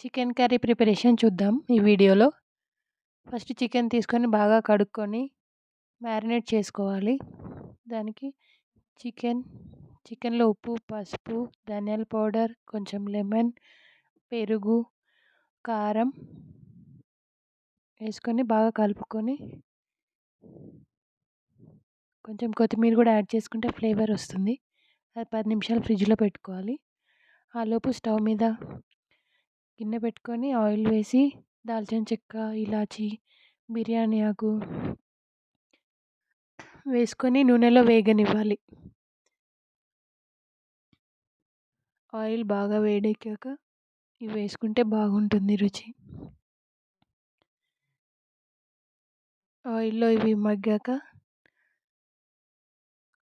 Chicken curry preparation చూద్దాం ఈ వీడియోలో. ఫస్ట్ చికెన్ తీసుకొని బాగా కడుక్కొని మ్యారినేట్ చేసుకోవాలి. దానికి చికెన్ చికెన్లో ఉప్పు, పసుపు, ధనియాల పౌడర్, కొంచెం లెమన్, పెరుగు, కారం వేసుకొని బాగా కలుపుకొని కొంచెం కొత్తిమీర కూడా యాడ్ చేసుకుంటే ఫ్లేవర్ వస్తుంది. అది 10 నిమిషాలు ఫ్రిడ్జ్లో పెట్టుకోవాలి. ఆలోపు స్టవ్ మీద గిన్నె పెట్టుకొని ఆయిల్ వేసి దాల్చిన చెక్క, ఇలాచి, బిర్యానీ ఆకు వేసుకొని నూనెలో వేగనివ్వాలి. ఆయిల్ బాగా వేడెక్కాక ఇవి వేసుకుంటే బాగుంటుంది రుచి. ఆయిల్లో ఇవి మగ్గాక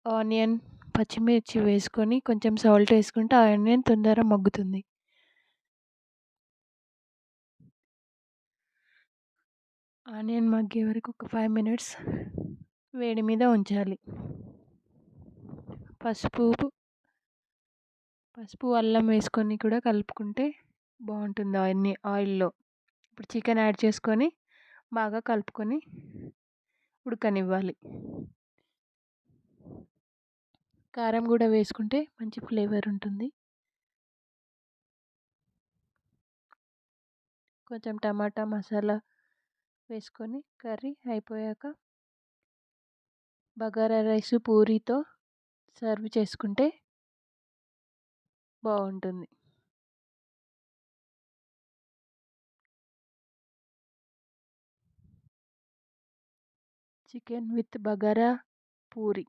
ఆనియన్, పచ్చిమిర్చి వేసుకొని కొంచెం సాల్ట్ వేసుకుంటే ఆనియన్ తొందరగా మగ్గుతుంది. ఆనియన్ మగ్గే వరకు ఒక 5 మినిట్స్ వేడి మీద ఉంచాలి. పసుపు అల్లం వేసుకొని కూడా కలుపుకుంటే బాగుంటుంది ఆయిల్లో. ఇప్పుడు చికెన్ యాడ్ చేసుకొని బాగా కలుపుకొని ఉడకనివ్వాలి. కారం కూడా వేసుకుంటే మంచి ఫ్లేవర్ ఉంటుంది. కొంచెం టమాటా మసాలా వేసుకొని కర్రీ అయిపోయాక బగారా రైస్ పూరీతో సర్వ్ చేసుకుంటే బాగుంటుంది. Chicken with bagara puri.